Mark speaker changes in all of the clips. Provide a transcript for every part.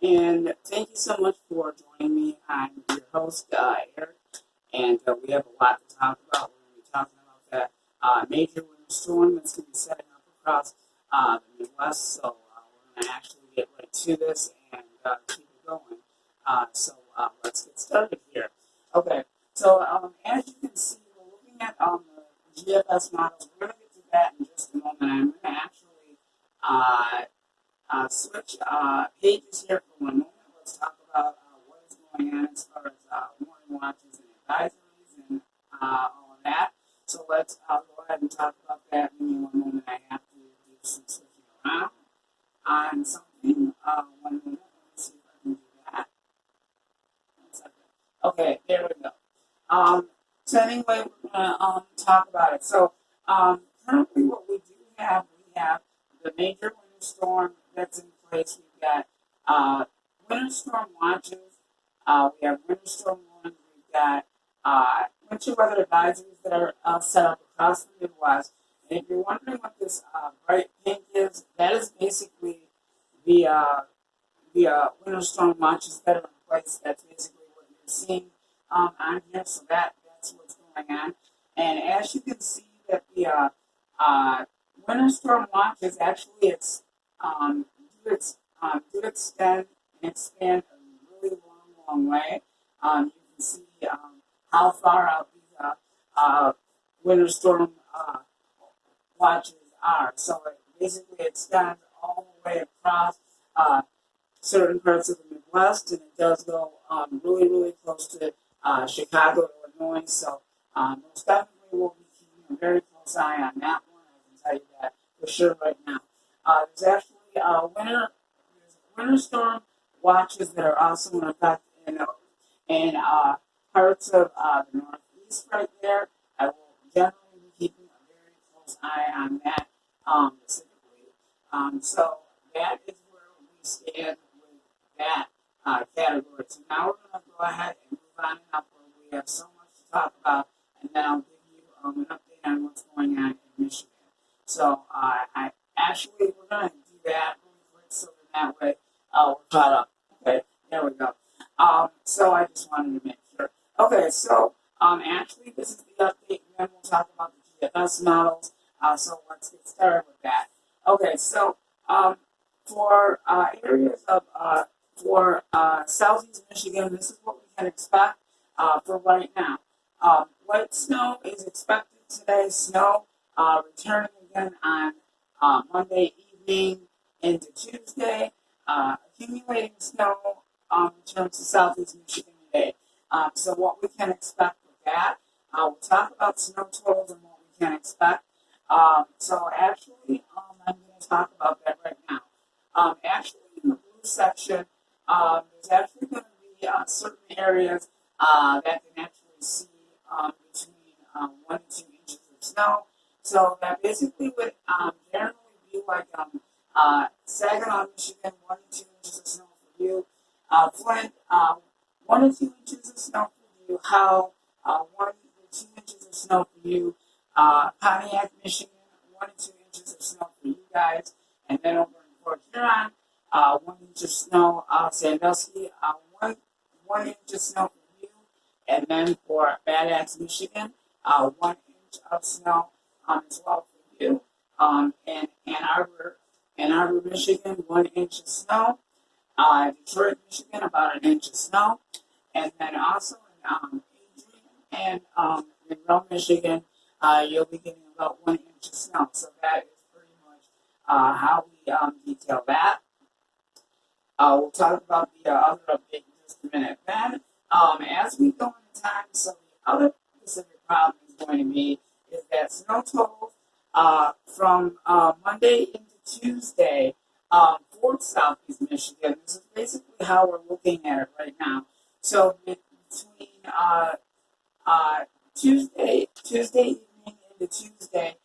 Speaker 1: And thank you so much for joining me. I'm your host, Eric, and we have a lot to talk about. We're going to be talking about that major winter storm that's going to be setting up across the Midwest. So we're going to actually get right to this and keep it going. Let's get started here. Okay, so as you can see, we're looking at the GFS models. We're going to get to that in just a moment. I'm going to actually switch pages here for one moment. Let's talk about what is going on as far as warning watches and advisories and all of that. So let's go ahead and talk about that. Give me one moment. I have to do some switching around on something. One moment. Let me see if I can do that. One second. Okay, there we go. So anyway, we're going to talk about it. So currently what we have the major winter storm that's in place. We've got winter storm watches. We have winter storm warnings. We've got winter weather advisories that are set up across the Midwest. And if you're wondering what this bright pink is, that is basically the winter storm watches that are in place. That's basically what you're seeing on here. So that's what's going on. And as you can see, that the winter storm watches actually do extend and expand a really long way. You can see how far out these winter storm watches are. So it basically extends all the way across certain parts of the Midwest, and it does go really close to Chicago, Illinois. So most definitely we'll be keeping a very close eye on that one. I can tell you that for sure right now. There's actually winter storm watches that are also in effect in parts of the Northeast right there. I will generally be keeping a very close eye on that specifically. So that is where we stand with that category. So now we're going to go ahead and move on and upward. We have so much to talk about, and then I'll give you an update on what's going on in Michigan. So we're going to do that really quick so that way we're caught up. Okay, there we go. So I just wanted to make sure. Okay, so actually this is the update, and then we'll talk about the GFS models. So let's get started with that. Okay, so for areas of southeast Michigan, this is what we can expect for right now. Light snow is expected today. Snow returning again on Monday evening into Tuesday. Accumulating snow returns to southeast Michigan today. So what we can expect with that, we'll talk about snow totals and what we can expect. So actually, I'm going to talk about that right now. Actually, in the blue section, there's actually going to be certain areas that can actually see between 1 and 2 inches of snow. So that basically would generally be like Saginaw, Michigan, 1 to 2 inches of snow for you. Flint, 1 to 2 inches of snow for you. Howell, 1 to 2 inches of snow for you. Pontiac, Michigan, 1 to 2 inches of snow for you guys. And then over in Fort Huron, 1 inch of snow. Sandusky, 1 inch of snow for you. And then for Bad Axe, Michigan, 1 inch of snow as well for you. And Ann Arbor, Michigan, 1 inch of snow. Detroit, Michigan, about 1 inch of snow. And then also in Adrian and Monroe, Michigan, you'll be getting about 1 inch of snow. So that is pretty much how we detail that. We'll talk about the other update in just a minute. Then, as we go into time, so the other specific problem is going to be is that snow totals from Monday into Tuesday for southeast Michigan. This is basically how we're looking at it right now. So between Tuesday evening into Tuesday,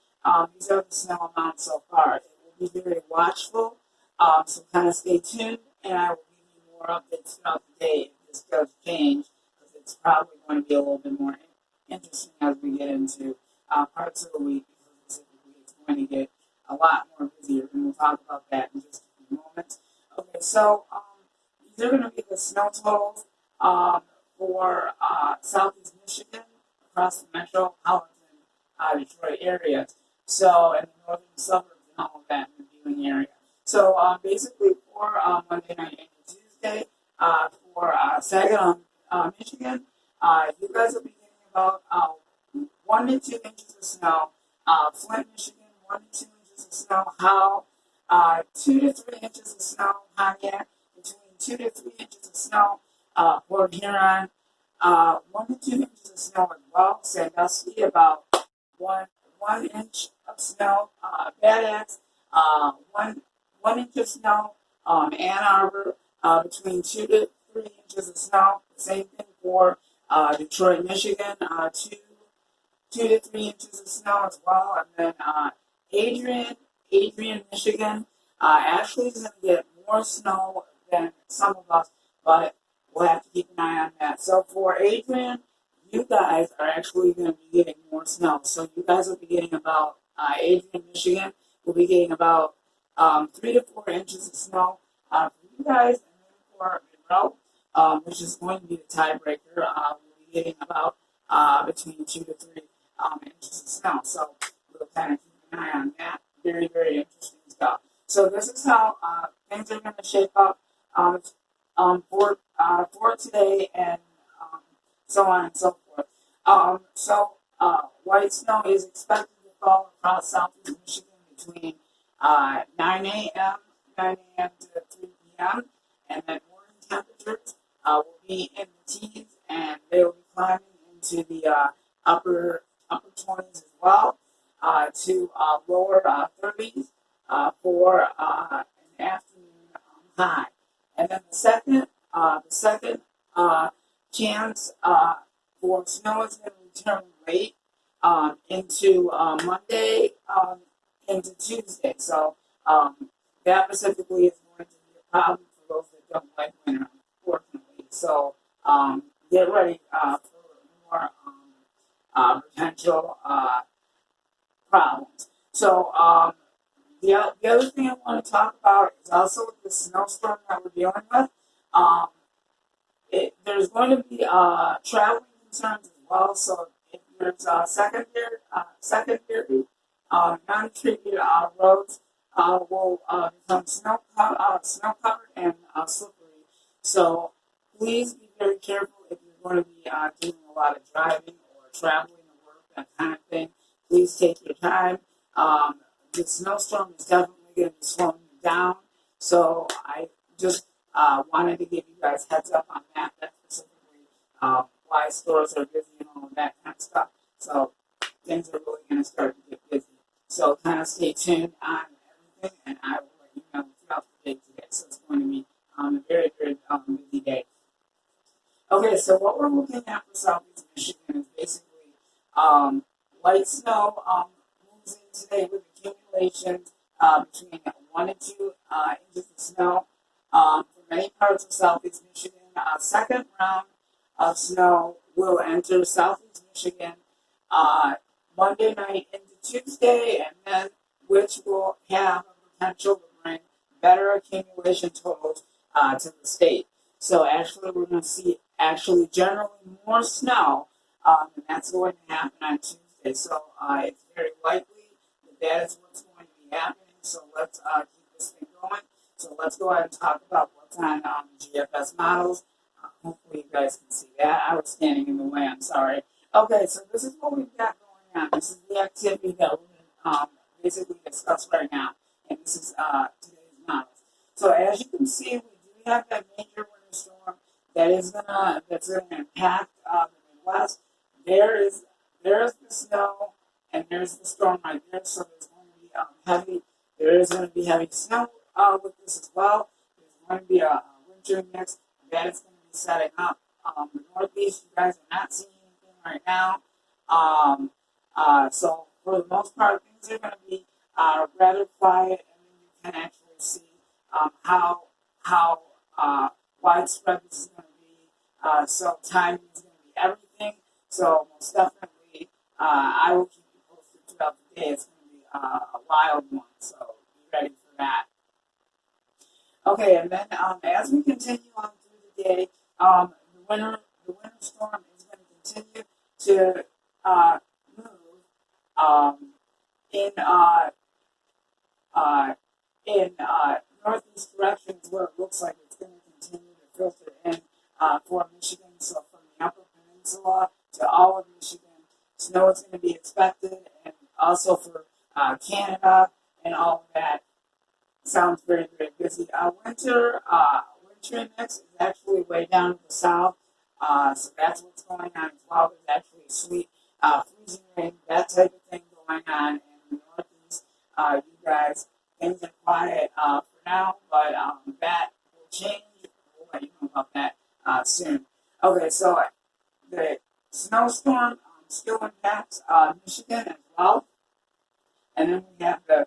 Speaker 1: these are the snow amounts so far. It will be very watchful, so kind of stay tuned, and I will give you more updates throughout the day if this does change, because it's probably going to be a little bit more interesting as we get into parts of the week, because specifically it's going to get a lot more busier, and we'll talk about that in just a few moments. Okay, so these are going to be the snow totals for southeast Michigan across the metropolitan Detroit area. So, and the northern suburbs and all of that in the viewing area. So, basically for Monday night and Tuesday, for Saginaw, Michigan, you guys will be getting about 1 to 2 inches of snow. Flint, Michigan, 1 to 2 inches of snow. Howe, 2 to 3 inches of snow. Pontiac, between 2 to 3 inches of snow. Port Huron, 1 to 2 inches of snow as well. Sandusky, about one inch of snow. Bad Axe, 1 inch of snow. Ann Arbor, between 2 to 3 inches of snow. Same thing for Detroit, Michigan, 2 to 3 inches of snow as well. And then Adrian, Michigan, actually is going to get more snow than some of us, but we'll have to keep an eye on that. So for Adrian, you guys are actually going to be getting more snow. So you guys will be getting about, Adrian, Michigan, will be getting about 3 to 4 inches of snow for you guys. And then for Monroe, which is going to be the tiebreaker, we'll be getting about between 2 to 3 inches of snow. So we'll kind of keep an eye on that. Very, very interesting stuff. So this is how things are going to shape up for today and so on and so forth. White snow is expected to fall across southeast Michigan between 9 a.m. to 3 p.m. And then morning temperatures will be in the teens, and they will be climbing into the upper 20s as well to lower 30s for an afternoon high. And then the second chance for snow is going to return late into Monday into Tuesday. So that specifically is going to be a problem for those that don't like winter, unfortunately. So get ready for more potential problems. So the other thing I want to talk about is also the snowstorm that we're dealing with. There's going to be traveling concerns as well. So if there's secondary non-treated roads will become snow covered and slippery. So please be very careful if you're going to be doing a lot of driving or traveling to work, that kind of thing. Please take your time. The snowstorm is definitely going to be slowing you down. So I just wanted to give you guys heads up on that. That's specifically why stores are busy and all of that kind of stuff. So things are really going to start to get busy. So kind of stay tuned on everything, and I will let you know throughout the day today. So it's going to be a very, very busy day. Okay, so what we're looking at for southeast Michigan is basically light snow moves in today with accumulations between 1 and 2 inches of snow for many parts of southeast Michigan. Second round of snow will enter southeast Michigan Monday night into Tuesday, and then which will have a potential to bring better accumulation totals to the state. So actually, we're going to see actually generally more snow, and that's going to happen on Tuesday. So it's very likely that is what's going to be happening. So let's keep this thing going. So let's go ahead and talk about what's on GFS models. Hopefully you guys can see that. I was standing in the way. I'm sorry. Okay, so this is what we've got going on. This is the activity that we're going to basically discuss right now. And this is today's models. So as you can see, we do have that major winter storm that's gonna impact the Midwest. There's the snow, and there's the storm right there. So there's going to be heavy. There is going to be heavy snow with this as well. There's going to be a winter mix that is going to be setting up. The Northeast, you guys are not seeing anything right now. So for the most part, things are going to be rather quiet, and then you can actually see how widespread this is going to be. So timing is going to be everything. So most definitely, I will keep you posted throughout the day. It's going to be a wild one, so be ready for that. Okay, and then as we continue on through the day, the winter storm is going to continue to move um, in uh, in northeast directions where it looks like it's going to continue to filter in for Michigan. So from the Upper Peninsula to all of Michigan, snow is going to be expected, and also for Canada and all of that. Sounds very, very busy. Winter mix is actually way down to the south, so that's what's going on as well. There's actually sleet, freezing rain, that type of thing going on in the northeast. You guys, things are quiet for now, but that will change. We'll let you know about that soon. Okay, so the snowstorm still impacts Michigan as well, and then we have the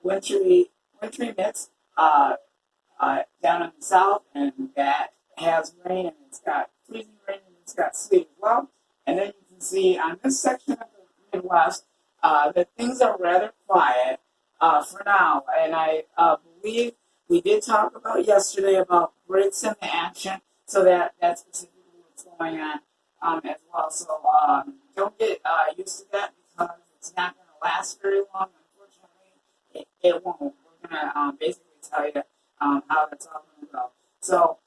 Speaker 1: wintry mix down in the south, and that has rain, and it's got freezing rain, and it's got sleet as well. And then you can see on this section of the Midwest that things are rather quiet for now. And I believe we did talk about yesterday about breaks in the action, so that's specifically what's going on as well. So don't get used to that because it's not going to last very long. Unfortunately, it won't. We're going to basically tell you how that's all going to go. So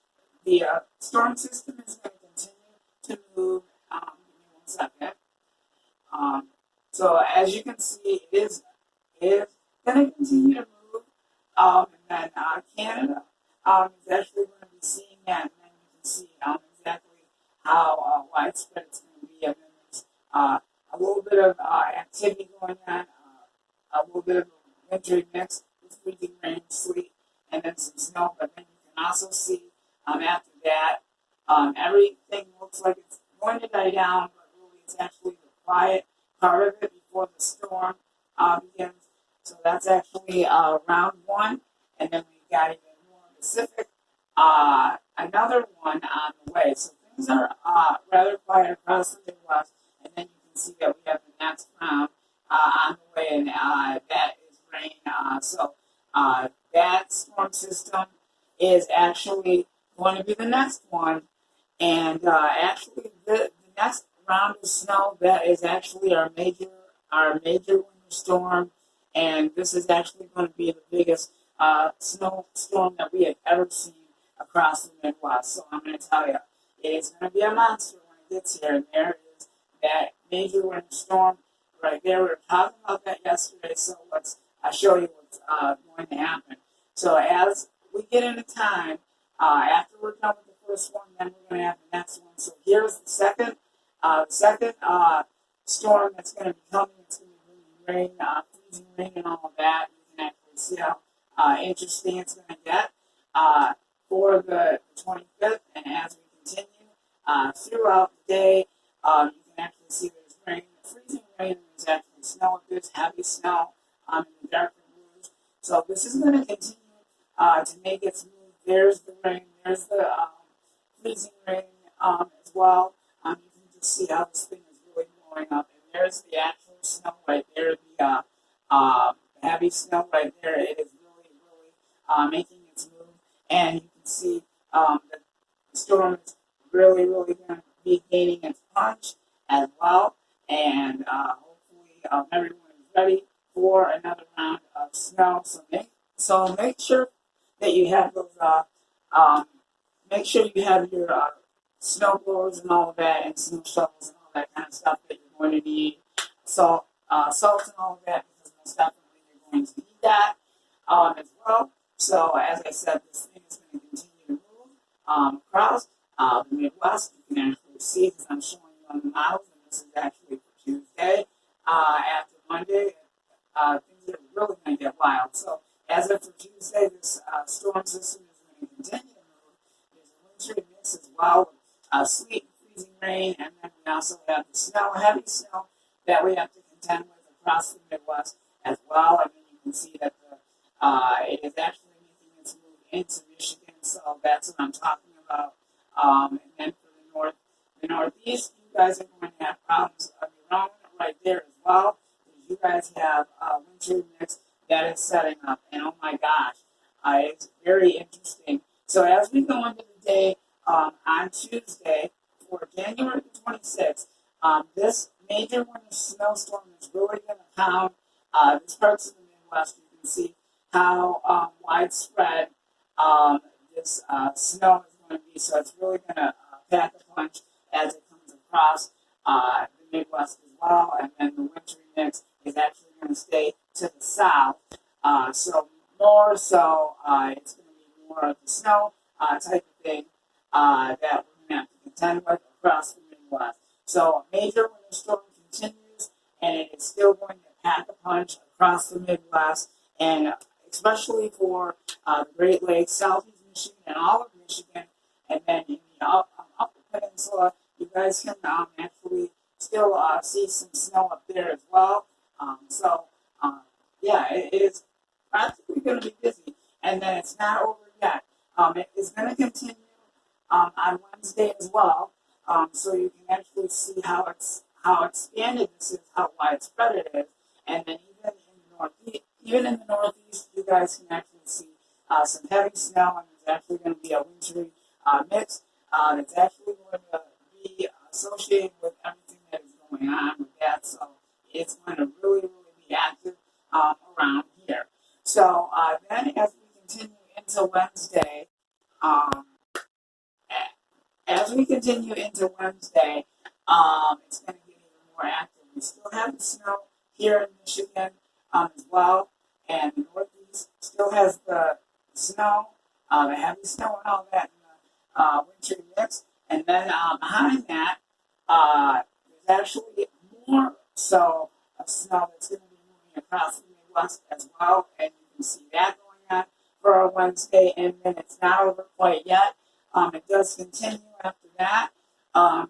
Speaker 1: the storm system is going to continue to move. Give me 1 second. So as you can see, it is going to continue to move. And then Canada is actually going to be seeing that, and then you can see exactly how widespread it's going to be. And then there's a little bit of activity going on, a little bit of a wintry mix with freezing rain, sleet, and then some snow. But then you can also see after that, everything looks like it's going to die down, but really it's actually the quiet part of it before the storm begins. So that's actually round one, and then we've got even more Pacific, another one on the way. So things are rather quiet across the Midwest, and then you can see that we have the next round on the way, and that is rain. So that storm system is actually going to be the next one, and actually the next round of snow, that is actually our major winter storm, and this is actually going to be the biggest snowstorm that we have ever seen across the Midwest. So I'm going to tell you, it is going to be a monster when it gets here, and there is that major winter storm right there. We were talking about that yesterday, so let's show you what's going to happen. So as we get into time, after we're done with the first one, then we're going to have the next one. So here's the second storm that's going to be coming. It's going to be bringing rain, freezing rain, and all of that. You can actually see how interesting it's going to get for the 25th. And as we continue throughout the day, you can actually see there's rain, freezing rain, and there's actually snow. There's heavy snow in the darker blues. So this is going to continue to make its move. There's the rain. There's the freezing rain as well. You can just see how this thing is really blowing up. And there's the actual snow right there, the heavy snow right there. It is really, really making its move. And you can see that the storm is really, really going to be gaining its punch as well. And hopefully everyone is ready for another round of snow. So make sure that you have those. Make sure you have your snow blowers and all of that, and snow shovels and all that kind of stuff that you're going to need. Salt and all of that, because most definitely you're going to need that as well. So as I said, this thing is going to continue to move across the Midwest. You can actually see, because I'm showing you on the models, and this is actually for Tuesday. After Monday, things are really going to get wild. So as of for Tuesday, this storm system is going to continue to move. There's a wintry mix as well with sleet and freezing rain, and then we also have the snow, heavy snow that we have to contend with across the Midwest as well. And then you can see that it is actually making its move into Michigan, so that's what I'm talking about. And then for the Northeast, you guys are going to have problems of your own right there as well. You guys have a wintry mix that is setting up, and oh my gosh, It's very interesting. So as we go into the day on Tuesday for January the 26th, this major winter snowstorm is really going to pound these parts of the Midwest. You can see how widespread this snow is going to be. So it's really going to pack a punch as it comes across the Midwest as well. And then the wintry mix is actually going to stay to the south. So more so, it's going to be more of the snow type of thing that we're going to have to contend with across the Midwest. So a major winter storm continues, and it is still going to pack a punch across the Midwest, and especially for the Great Lakes, Southeast Michigan, and all of Michigan, and then in the Upper Peninsula, you guys can actually still see some snow up there as well. Yeah, it is practically going to be busy, and then it's not over yet. It is going to continue on Wednesday as well, so you can actually see how expanded this is, how widespread it is, and then even in the Northeast, you guys can actually see some heavy snow, and there's actually going to be a wintry mix that's actually going to be associated with everything that is going on with that. So it's going to really, really be active around here. So then as we continue into Wednesday, um, it's going to get even more active. We still have the snow here in Michigan as well, and the Northeast still has the snow, the heavy snow and all that in the wintry mix. And then behind that, there's actually more so of snow that's going to be moving across the Midwest as well, and you can see that going on for our Wednesday, and then it's not over quite yet. It does continue after that.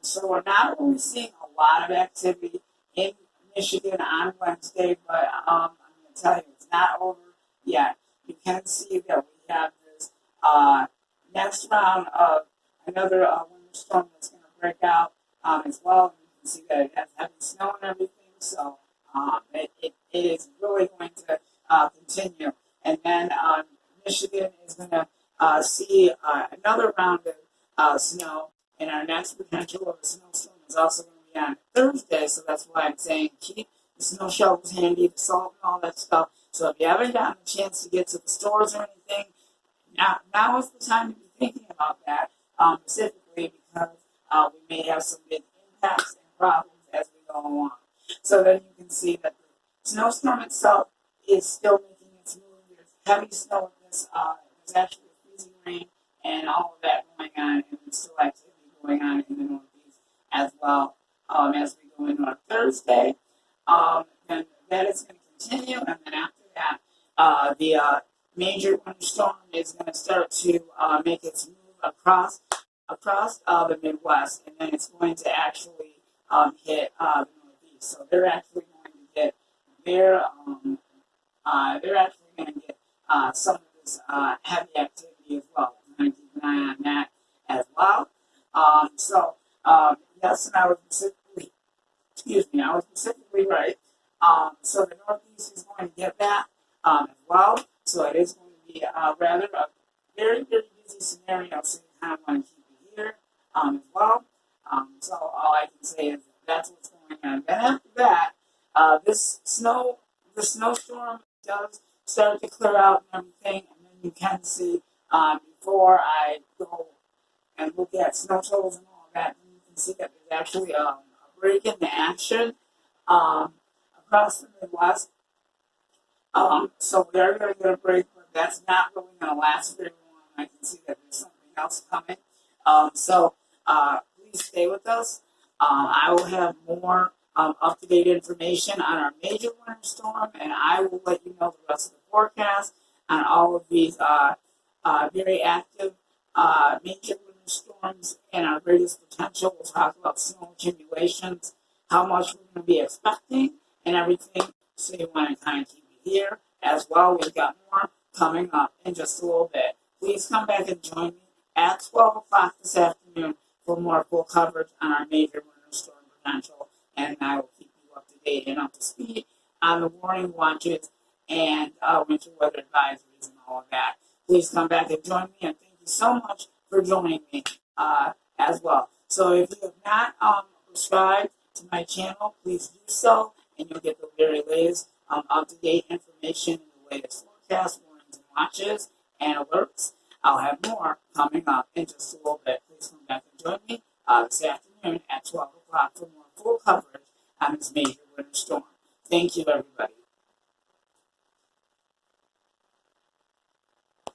Speaker 1: So we're not really seeing a lot of activity in Michigan on Wednesday, but I'm going to tell you, it's not over yet. You can see that we have this next round of another winter storm that's going to break out as well. You can see that it has heavy snow and everything, so it is really going to continue. And then Michigan is going to see another round of snow, and our next potential of a snowstorm is also going to be on Thursday, so that's why I'm saying keep the snow shovels handy, the salt and all that stuff. So if you haven't gotten a chance to get to the stores or anything, now is the time to be thinking about that, specifically because we may have some big impacts and problems as we go along. So then you can see that the snowstorm itself is still making its move. There's heavy snow in this. There's actually freezing rain and all of that going on, and there's still activity going on in the Northeast as well as we go into our Thursday. And that is going to continue, and then after that, the major winter storm is going to start to make its move across the Midwest, and then it's going to actually hit the Northeast. So they're actually going to get some of this heavy activity as well. We're going to keep an eye on that as well. Yes, and I was specifically right. So the Northeast is going to get that as well. So it is going to be rather a very, very busy scenario. So you kind of want to keep it here as well. So all I can say is that's what's going on. Then after that, the snowstorm does start to clear out and everything, and then you can see before I go and look at snow totals and all of that, you can see that there's actually a break in the action across the Midwest. So we are going to get a break, but that's not really going to last very long. I can see that there's something else coming. Please stay with us. I will have more up-to-date information on our major winter storm, and I will let you know the rest of the forecast on all of these very active major winter storms and our greatest potential. We'll talk about snow accumulations, how much we're going to be expecting, and everything. So you want to kind of keep it here as well. We've got more coming up in just a little bit. Please come back and join me at 12 o'clock this afternoon for more full coverage on our major winter storm potential, and I will keep you up to date and up to speed on the warning watches and winter weather advisories and all of that. please come back and join me. And thank you so much for joining me as well. So if you have not subscribed to my channel, please do so, and you'll get the very latest up-to-date information and the latest forecasts, warnings, and watches and alerts. I'll have more coming up in just a little bit. Please come back and join me this afternoon at 12 o'clock for more full coverage on this major winter storm. Thank you, everybody.